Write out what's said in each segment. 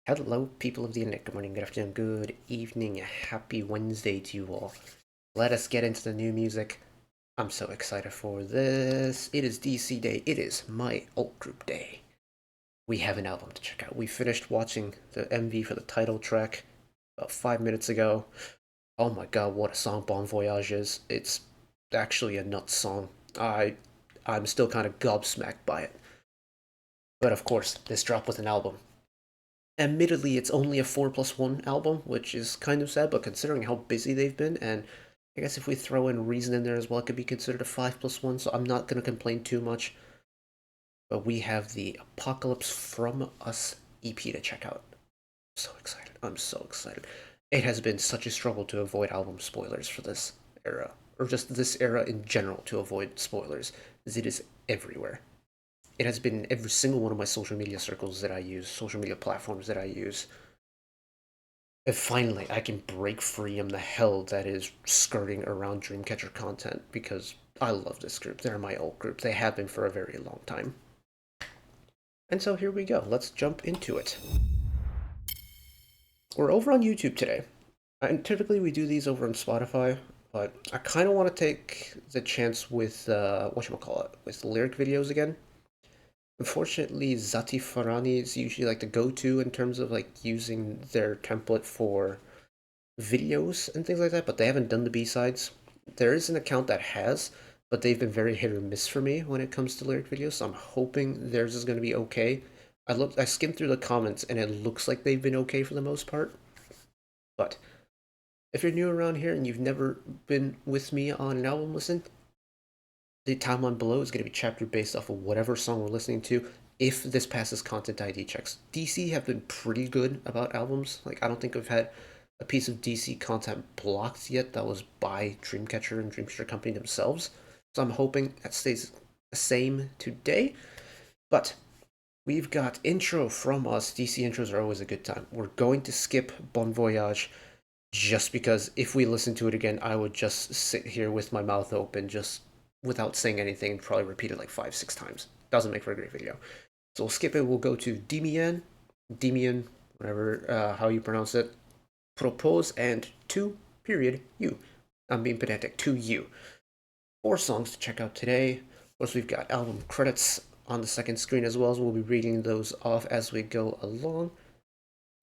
Hello, people of the internet. Good morning, good afternoon, good evening, happy Wednesday to you all. Let us get into the new music. I'm so excited for this. It is DC Day. It is my alt group day. We have an album to check out. We finished watching the MV for the title track about 5 minutes ago. Oh my god, what a song Bon Voyage is. It's actually a nuts song. I'm still kind of gobsmacked by it. But of course, this drop was an album. Admittedly, it's only a 4+1 album, which is kind of sad, but considering how busy they've been, and I guess if we throw in Reason in there as well, it could be considered a 5+1, so I'm not going to complain too much. But we have the Apocalypse From Us EP to check out. I'm so excited. I'm so excited. It has been such a struggle to avoid album spoilers for this era, or just this era in general to avoid spoilers, as it is everywhere. It has been in every single one of my social media circles that I use, social media platforms that I use. And finally, I can break free from the hell that is skirting around Dreamcatcher content because I love this group. They're my old group. They have been for a very long time. And so here we go. Let's jump into it. We're over on YouTube today. And typically we do these over on Spotify, but I kind of want to take the chance with, whatchamacallit, with lyric videos again. Unfortunately, Zati Farani is usually like the go-to in terms of like using their template for videos and things like that, but they haven't done the B-sides. There is an account that has, but they've been very hit or miss for me when it comes to lyric videos, so I'm hoping theirs is going to be okay. I skimmed through the comments and it looks like they've been okay for the most part. But if you're new around here and you've never been with me on an album listen, the timeline below is going to be chapter based off of whatever song we're listening to if this passes content ID checks. DC have been pretty good about albums. Like, I don't think I've had a piece of DC content blocked yet that was by Dreamcatcher and Dreamcatcher Company themselves. So I'm hoping that stays the same today. But we've got intro from us. DC intros are always a good time. We're going to skip Bon Voyage just because if we listen to it again, I would just sit here with my mouth open, just without saying anything, and probably repeat it like 5-6 times. Doesn't make for a great video. So we'll skip it. We'll go to DEMIAN, whatever, how you pronounce it, Propose, and you. I'm being pedantic, to you. 4 songs to check out today. Of course, we've got album credits on the second screen as well, as we'll be reading those off as we go along.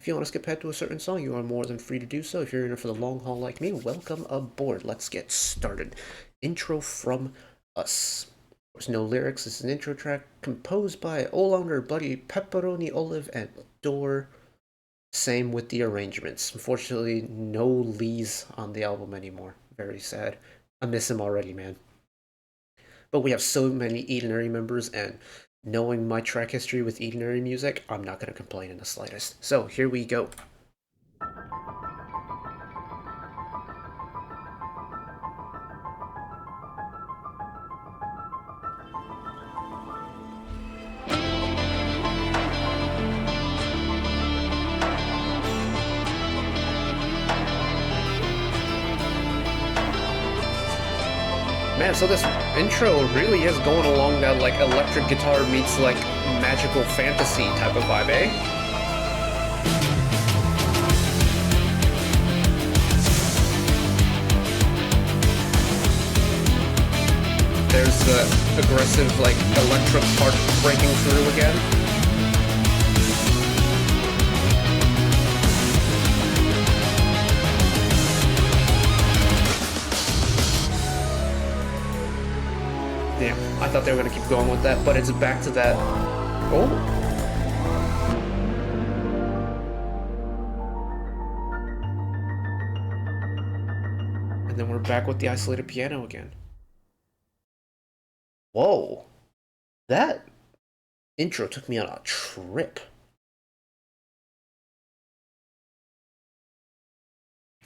If you want to skip ahead to a certain song, you are more than free to do so. If you're in it for the long haul like me, welcome aboard. Let's get started. Intro from us. There's no lyrics. This is an intro track composed by Olander, Buddy, Pepperoni, Olive, and Door. Same with the arrangements. Unfortunately, no Lees on the album anymore. Very sad. I miss him already, man. But we have so many Edenary members, and knowing my track history with Edenary music, I'm not going to complain in the slightest. So here we go. Man, so this intro really is going along that like electric guitar meets like magical fantasy type of vibe, eh? There's the aggressive like electric part breaking through again. Damn, I thought they were going to keep going with that, but it's back to that. Oh. And then we're back with the isolated piano again. Whoa. That intro took me on a trip.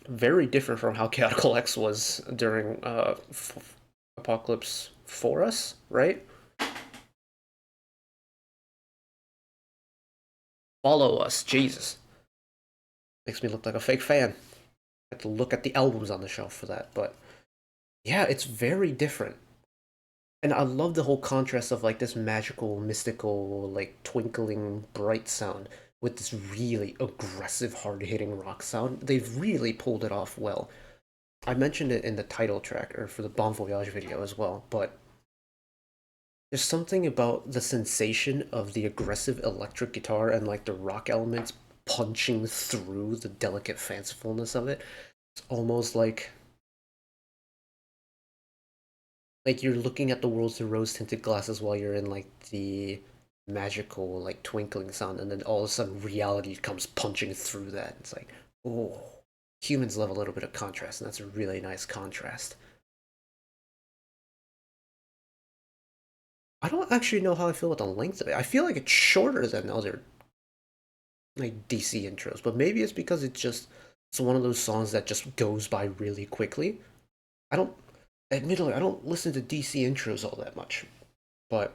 Very different from how Chaotical X was during Apocalypse for us, right? Follow us, Jesus. Makes me look like a fake fan. I have to look at the albums on the shelf for that, but yeah, it's very different. And I love the whole contrast of like this magical, mystical, like twinkling, bright sound with this really aggressive, hard-hitting rock sound. They've really pulled it off well. I mentioned it in the title track, or for the Bon Voyage video as well, but there's something about the sensation of the aggressive electric guitar and like the rock elements punching through the delicate fancifulness of it. It's almost like you're looking at the world through rose-tinted glasses while you're in like the magical like twinkling sound, and then all of a sudden reality comes punching through that. It's like, oh, humans love a little bit of contrast, and that's a really nice contrast. I don't actually know how I feel with the length of it. I feel like it's shorter than other like DC intros, but maybe it's because it's one of those songs that just goes by really quickly. I don't Admittedly, I don't listen to DC intros all that much, but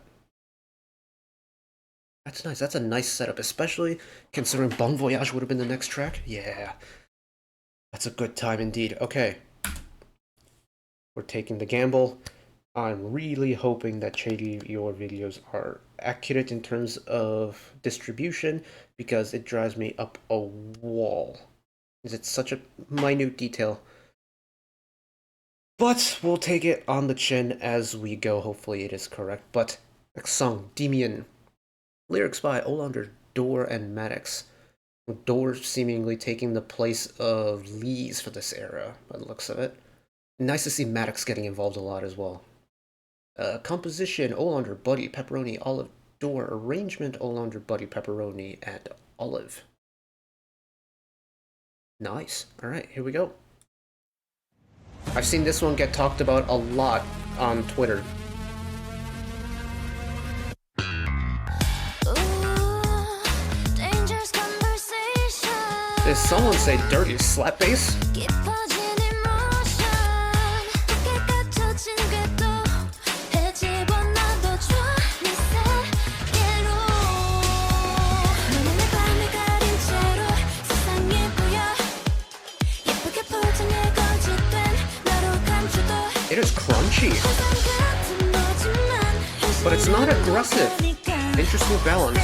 that's nice. That's a nice setup, especially considering Bon Voyage would have been the next track. Yeah, that's a good time indeed. Okay, we're taking the gamble. I'm really hoping that Shady your videos are accurate in terms of distribution, because it drives me up a wall. It's such a minute detail. But we'll take it on the chin as we go. Hopefully it is correct. But next song, DEMIAN. Lyrics by Olander, Door, and Maddox. Door seemingly taking the place of Lee's for this era, by the looks of it. Nice to see Maddox getting involved a lot as well. Composition, Olander, Buddy, Pepperoni, Olive, Door. Arrangement, Olander, Buddy, Pepperoni, and Olive. Nice. Alright, here we go. I've seen this one get talked about a lot on Twitter. Did someone say dirty slap bass? It is crunchy, but it's not aggressive. Interesting balance.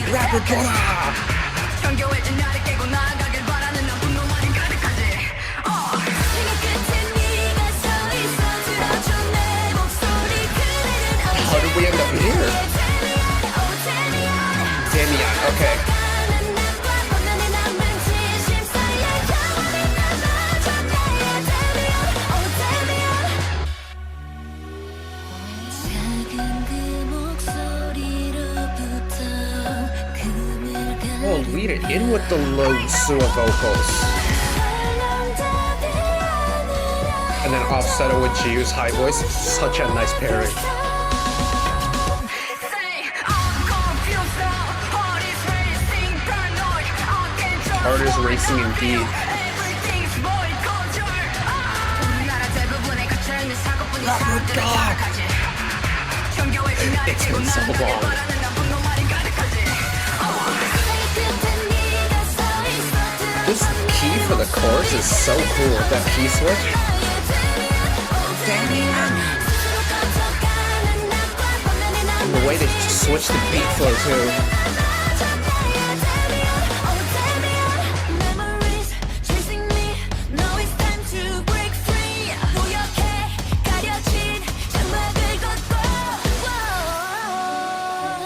Rapper How did we end up here? DEMIAN, okay. Oh, lead it in with the low sewer vocals. And then offset it with Jiu's high voice. Such a nice pairing. Heart is racing indeed. Oh God! It's been so long. This key for the chorus is so cool. That key switch. And the way they switch the beat flow too.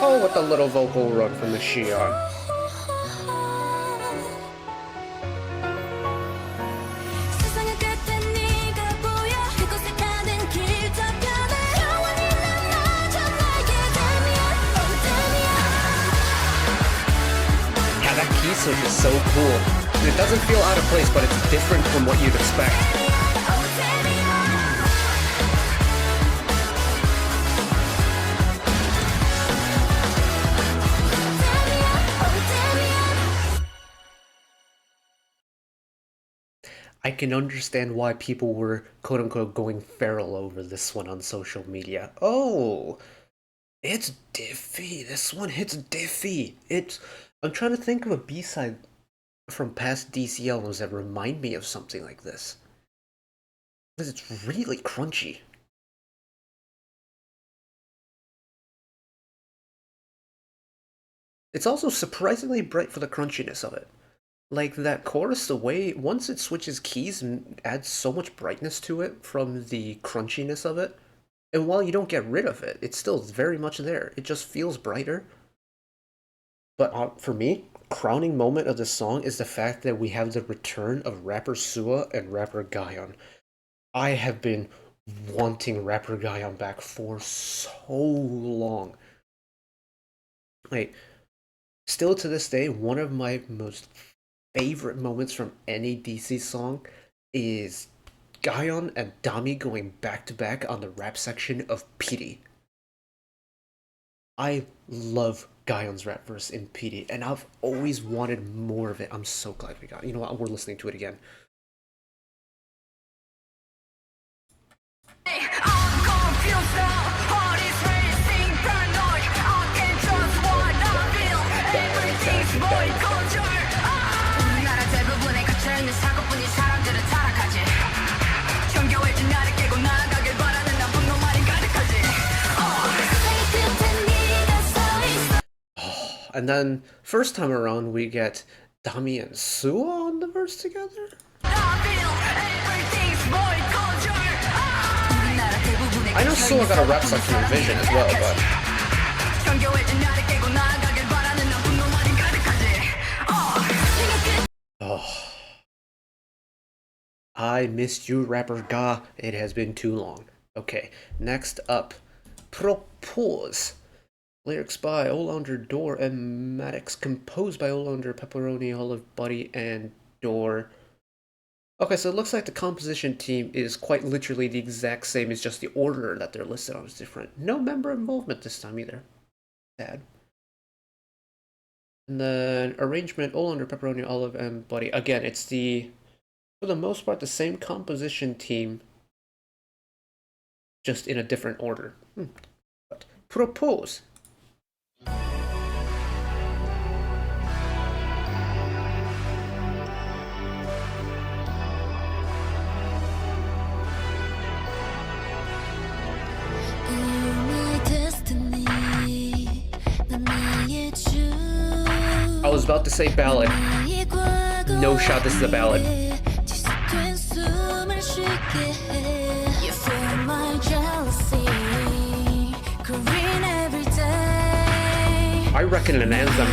Oh, with the little vocal run from the Shion. Key switch is so cool. And it doesn't feel out of place, but it's different from what you'd expect. I can understand why people were quote-unquote going feral over this one on social media. Oh, it's diffy. This one hits diffy. It's I'm trying to think of a B-side from past DC albums that remind me of something like this. Because it's really crunchy. It's also surprisingly bright for the crunchiness of it. Like that chorus, the way once it switches keys and adds so much brightness to it from the crunchiness of it, and while you don't get rid of it, it's still very much there. It just feels brighter. But for me, crowning moment of this song is the fact that we have the return of rapper Sua and rapper Guyon. I have been wanting rapper Guyon back for so long. Like, still to this day, one of my most favorite moments from any DC song is Guyon and Dami going back to back on the rap section of Pity. I love Guyon's rap verse in Pity, and I've always wanted more of it. I'm so glad we got it. You know what? We're listening to it again. And then, first time around, we get Dami and Sua on the verse together? I know Sua got a rap section in Vision as well, but... Oh. I missed you, rapper Ga. It has been too long. Okay, next up, Propose. Lyrics by Olander, Door, and Maddox. Composed by Olander, Pepperoni, Olive, Buddy, and Door. Okay, so it looks like the composition team is quite literally the exact same, it's just the order that they're listed on is different. No member involvement this time either. Sad. And then arrangement, Olander, Pepperoni, Olive, and Buddy. Again, it's for the most part, the same composition team, just in a different order. But Propose. I was about to say ballad. No shot, this is a ballad. I reckon an anthem.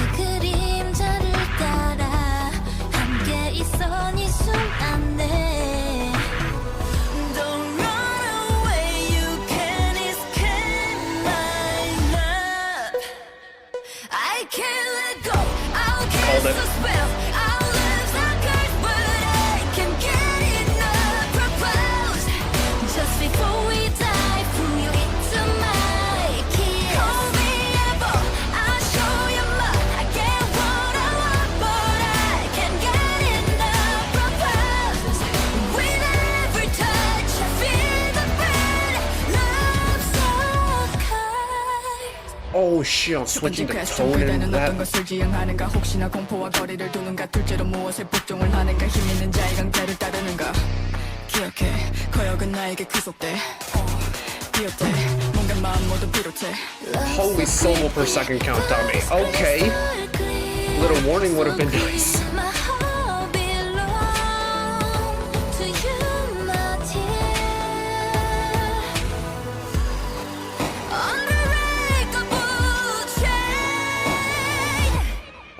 Called it. Oh shit, I'm switching the tone in that. Holy solo per second count, Tommy. Okay. A little warning would have been nice.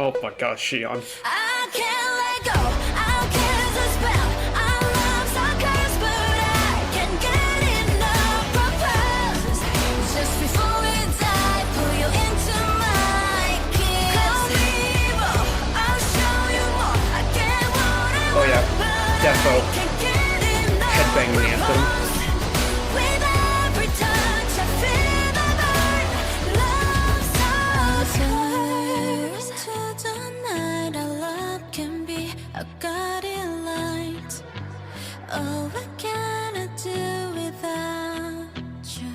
Oh my gosh, Shion. I can't let go. I'll catch a spell. I love suckers, but I can't get enough propose. Just before we die, pull you into my kiss. Call me evil. I'll show you more. I get what I want. Oh yeah, Defo. Headbanging anthem. Oh, what can I do without you?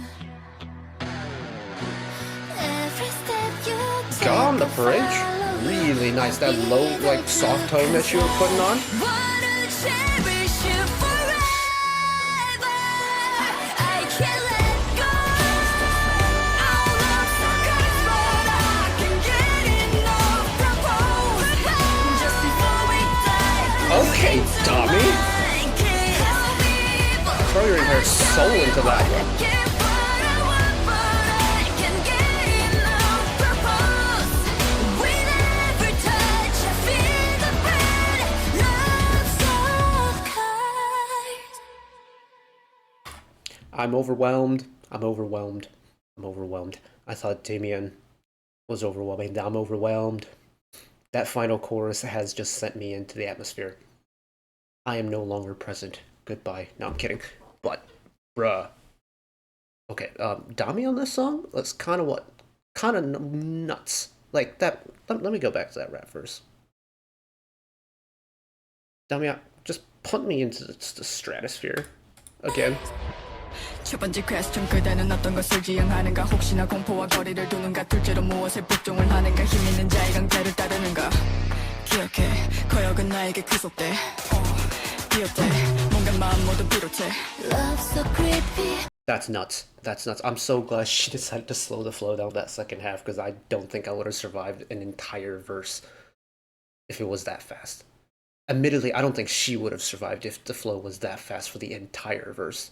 Every step you take, on the bridge. really nice. That low, like, soft tone that you were putting on. Okay, dummy. Throw your entire soul into that one. I'm overwhelmed. I'm overwhelmed. I'm overwhelmed. I thought DEMIAN was overwhelming. I'm overwhelmed. That final chorus has just sent me into the atmosphere. I am no longer present. Goodbye. No, I'm kidding. But, bruh. Okay, Dami on this song? That's kind of what? Kind of nuts. Like, that. Let me go back to that rap verse. Dami, just punt me into the stratosphere. Again. 첫 번째 question 그대는 어떤 것을 지향하는가 혹시나 공포와 거리를 두는가 둘째로 무엇에 복종을 하는가 힘 있는 자의 강제를 따르는가 기억해 거역은 나에게 귀속돼 비었대 뭔가 마음 모두 비롯해 Love so creepy That's nuts. That's nuts. I'm so glad she decided to slow the flow down that second half because I don't think I would have survived an entire verse if it was that fast. Admittedly, I don't think she would have survived if the flow was that fast for the entire verse.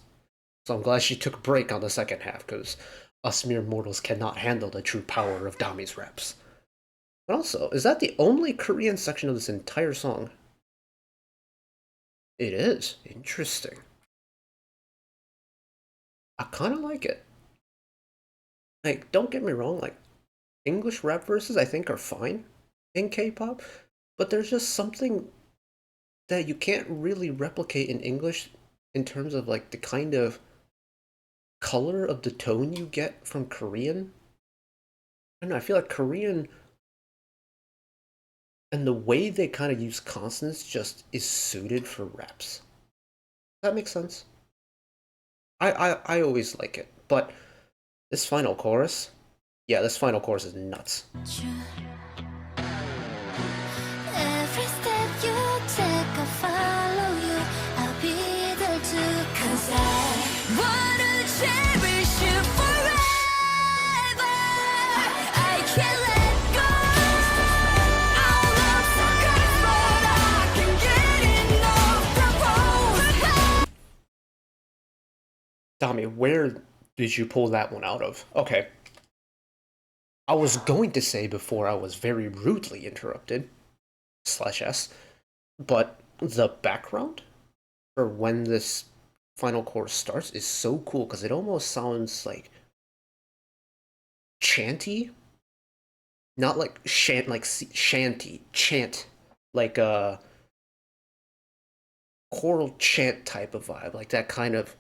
So I'm glad she took a break on the second half, because us mere mortals cannot handle the true power of Dami's raps. But also, is that the only Korean section of this entire song? It is. Interesting. I kind of like it. Like, don't get me wrong, like, English rap verses I think are fine in K-pop, but there's just something that you can't really replicate in English in terms of, like, the kind of color of the tone you get from Korean. I don't know, I feel like Korean and the way they kind of use consonants just is suited for raps. Does that make sense? I always like it, but this final chorus, yeah, this final chorus is nuts. Every step you take I follow you I'll be there too Cause I wanna cherish you forever I can't let go Our love's so good but I can't get enough propose Dami, where did you pull that one out of? Okay. I was going to say before I was very rudely interrupted, /s, but the background for when this final chorus starts is so cool because it almost sounds like chanty, not like shanty, chant, like a choral chant type of vibe, like that kind of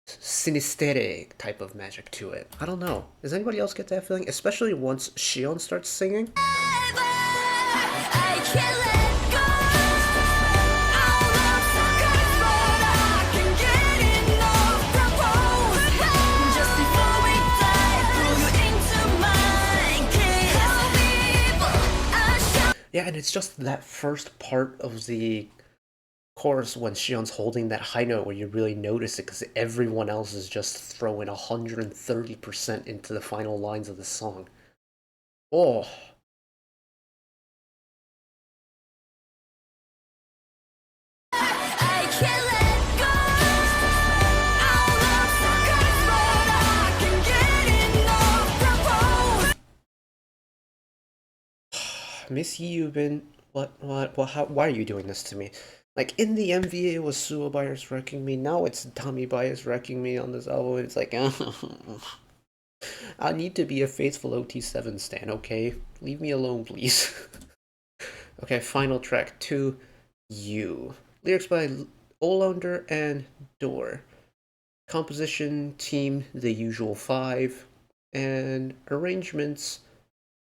sinistere type of magic to it. I don't know. Does anybody else get that feeling? Especially once Shion starts singing. I can't let go Our love's so good but I can't get enough propose Just before we die pull you into mine Kiss me Yeah, and it's just that first part of the chorus when Shion's holding that high note where you really notice it because everyone else is just throwing 130% into the final lines of the song. Oh. I can't let go Our love's so good but I can't get enough propose Miss Yubin, why are you doing this to me? Like, in the MVA, it was Suo bias wrecking me. Now it's Dami bias wrecking me on this album. It's like, I need to be a faithful OT7 stan, okay? Leave me alone, please. Okay, final track, To You. Lyrics by Olander and Door. Composition, team, the usual 5. And arrangements,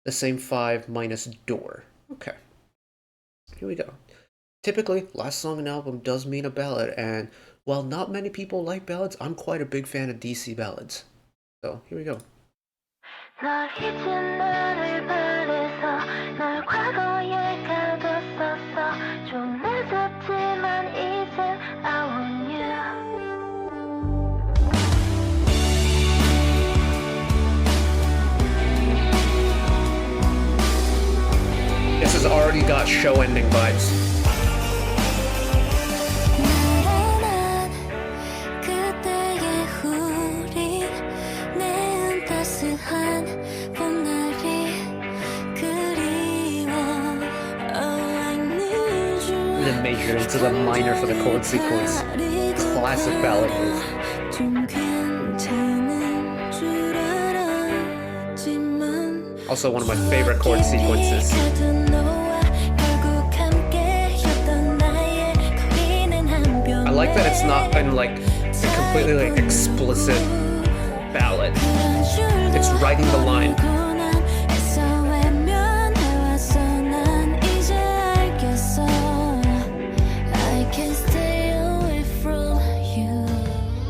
the same 5 minus Door. Okay. Here we go. Typically, last song on an album does mean a ballad, and while not many people like ballads, I'm quite a big fan of DC ballads. So, here we go. 널 잊은 나를 바래서 already got show ending vibes. 나른한 그때의 우리 내은 따스한 봄날이 그리워 Oh I need you The major into the minor for the chord sequence. Classic ballad move. 좀 괜찮은 줄 알았지만 Also one of my favorite chord sequences. I like that it's not in like a completely like explicit ballad. It's writing the line. I can't stay away from you.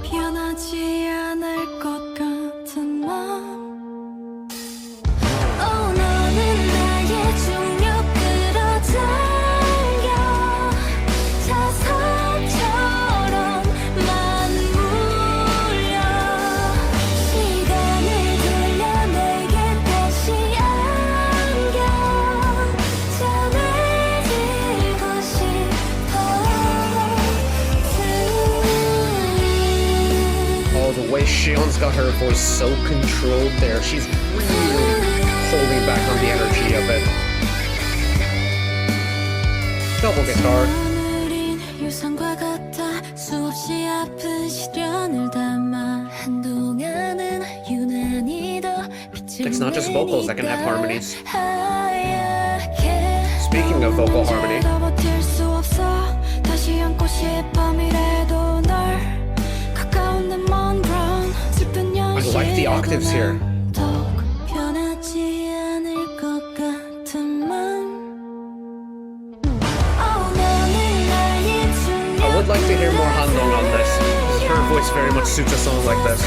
변하지 않을 것 같은 맘. Oh 너는 나의 중력 끌어당겨 자석처럼만 물려 시간을 돌려 내게 다시 안겨 잠들고 싶어 Oh, the way Shion's got her voice so controlled there. She's really holding back on the energy of it. Double guitar. 하늘인 유성과 같아 수없이 아픈 시련을 담아 한동안은 유난히 더 빛을 It's not just vocals that can have harmonies. 하얗게 Speaking of vocal harmony, 더 버틸 수 없어 다시 안고 싶어 미래도 널 가까운 내먼 그런 슬픈 I like the octaves here. 더욱 변하지 않을 것 같은 맘 I would like to hear more Handong on this. Her voice very much suits a song like this.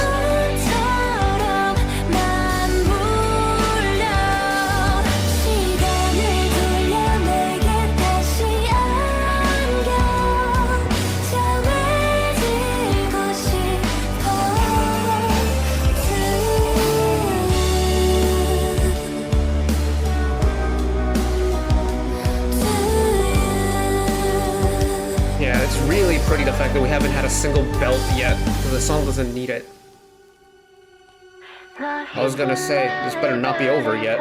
Yeah, it's really pretty the fact that we haven't had a single belt yet. The song doesn't need it. I was gonna say, this better not be over yet.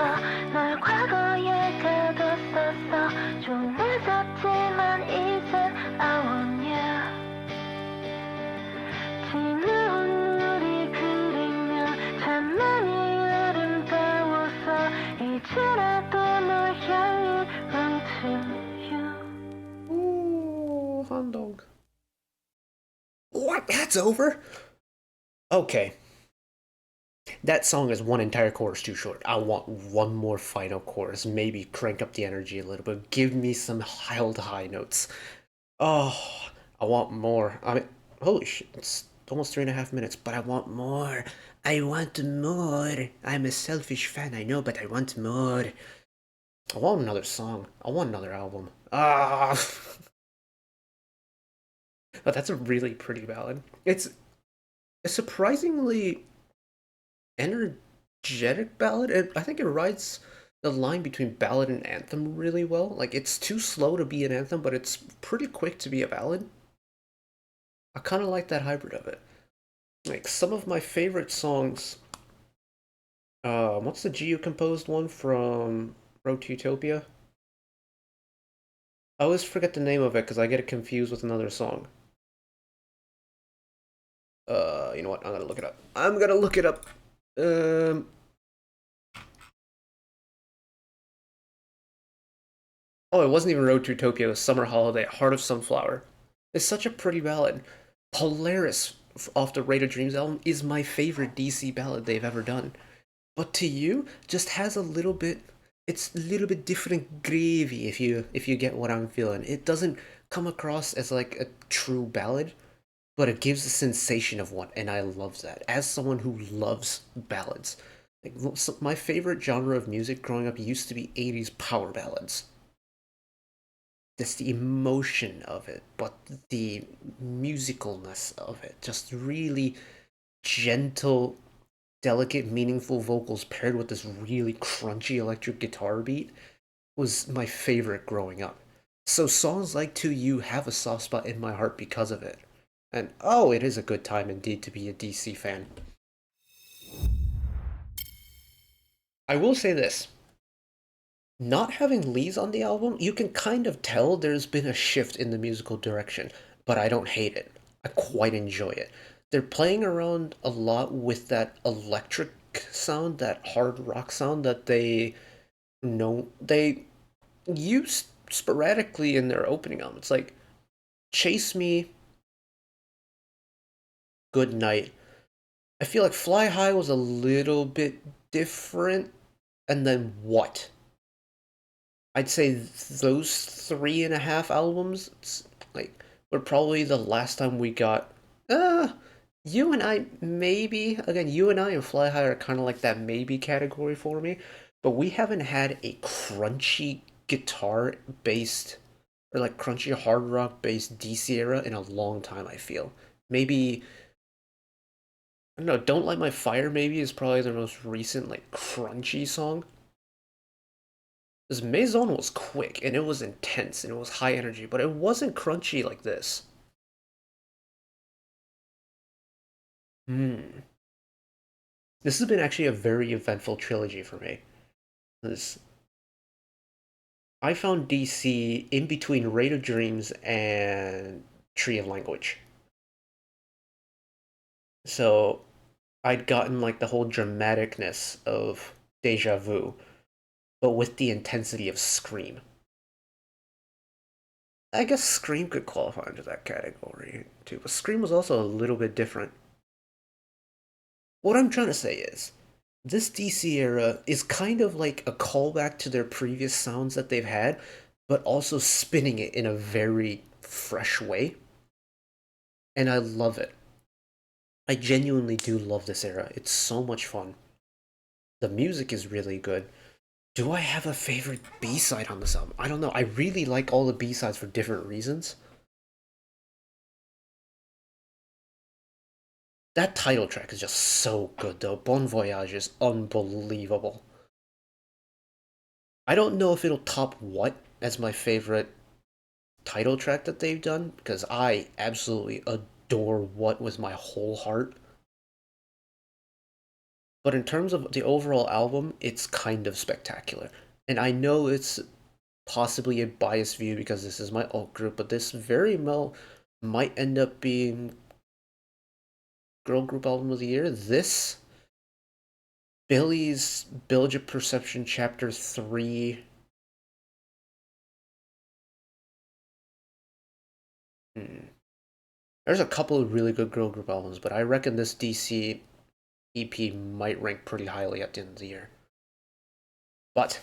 Ooh, Handong. What? That's over? Okay. That song is one entire chorus too short. I want one more final chorus. Maybe crank up the energy a little bit. Give me some held high notes. Oh, I want more. I mean, holy shit. It's almost 3.5 minutes, but I want more. I want more. I'm a selfish fan, I know, but I want more. I want another song. I want another album. Ah. But that's a really pretty ballad. It's a surprisingly energetic ballad. I think it rides the line between ballad and anthem really well. Like, it's too slow to be an anthem, but it's pretty quick to be a ballad. I kind of like that hybrid of it. Like, some of my favorite songs... what's the GU composed one from Road to Utopia? I always forget the name of it because I get it confused with another song. You know what? I'm gonna look it up. I'm gonna look it up. Oh, it wasn't even Road to Utopia. It was Summer Holiday, Heart of Sunflower. It's such a pretty ballad. Polaris off the Rate of Dreams album is my favorite DC ballad they've ever done. But To You just has a little bit... It's a little bit different gravy if you get what I'm feeling. It doesn't come across as like a true ballad, but it gives a sensation of one, and I love that. As someone who loves ballads, like, my favorite genre of music growing up used to be 80s power ballads. Just the emotion of it, but the musicalness of it, just really gentle, delicate, meaningful vocals paired with this really crunchy electric guitar beat. was my favorite growing up. So songs like To You have a soft spot in my heart because of it. And oh, it is a good time indeed to be a DC fan. I will say this. Not having Lee's on the album, you can kind of tell there's been a shift in the musical direction, but I don't hate it. I quite enjoy it. They're playing around a lot with that electric sound, that hard rock sound that they use sporadically in their opening album. It's like Chase Me, Good Night. I feel like Fly High was a little bit different, and then What? I'd say those 3.5 albums, like, were probably the last time we got. You and I maybe again. You and I and Fly High are kind of like that maybe category for me, but we haven't had a crunchy guitar based or like crunchy hard rock based DC era in a long time. I feel maybe I don't know. Don't Light My Fire maybe is probably the most recent like crunchy song. This Maison was quick and it was intense and it was high energy, but it wasn't crunchy like this. Hmm. This has been actually a very eventful trilogy for me. This I found DC in between Raid of Dreams and Tree of Language. So I'd gotten like the whole dramaticness of Deja Vu, but with the intensity of Scream. I guess Scream could qualify into that category too, but Scream was also a little bit different. What I'm trying to say is, this DC era is kind of like a callback to their previous sounds that they've had, but also spinning it in a very fresh way. And I love it. I genuinely do love this era. It's so much fun. The music is really good. Do I have a favorite B-side on this album? I don't know. I really like all the B-sides for different reasons. That title track is just so good, though. Bon Voyage is unbelievable. I don't know if it'll top What as my favorite title track that they've done, because I absolutely adore What with my whole heart. But in terms of the overall album, it's kind of spectacular. And I know it's possibly a biased view because this is my alt group, but this very well might end up being girl group album of the year. This, Billy's Build Your Perception Chapter 3. Hmm. There's a couple of really good girl group albums, but I reckon this DC EP might rank pretty highly at the end of the year. But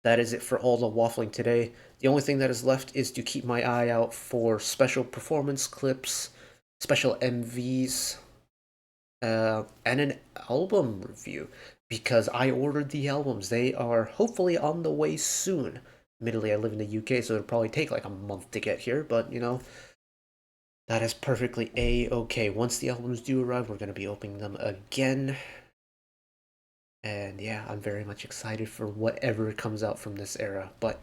that is it for all the waffling today. The only thing that is left is to keep my eye out for special performance clips, special MVs, and an album review because I ordered the albums. They are hopefully on the way soon. Admittedly, I live in the UK, so it'll probably take like a month to get here, but that is perfectly a-okay. Once the albums do arrive, we're going to be opening them again. And yeah, I'm very much excited for whatever comes out from this era. But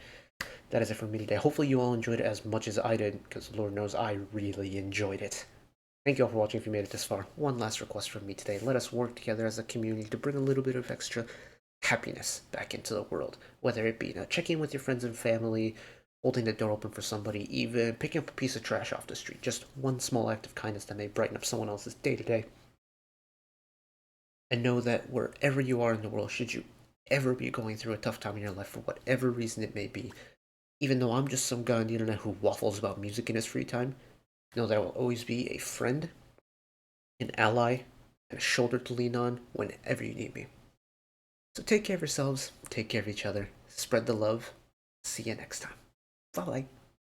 that is it for me today. Hopefully you all enjoyed it as much as I did, because Lord knows I really enjoyed it. Thank you all for watching if you made it this far. One last request from me today. Let us work together as a community to bring a little bit of extra happiness back into the world. Whether it be checking in with your friends and family, holding the door open for somebody, even picking up a piece of trash off the street. Just one small act of kindness that may brighten up someone else's day to day. And know that wherever you are in the world, should you ever be going through a tough time in your life for whatever reason it may be, even though I'm just some guy on the internet who waffles about music in his free time, know that I will always be a friend, an ally, and a shoulder to lean on whenever you need me. So take care of yourselves, take care of each other, spread the love. See you next time. Bye bye.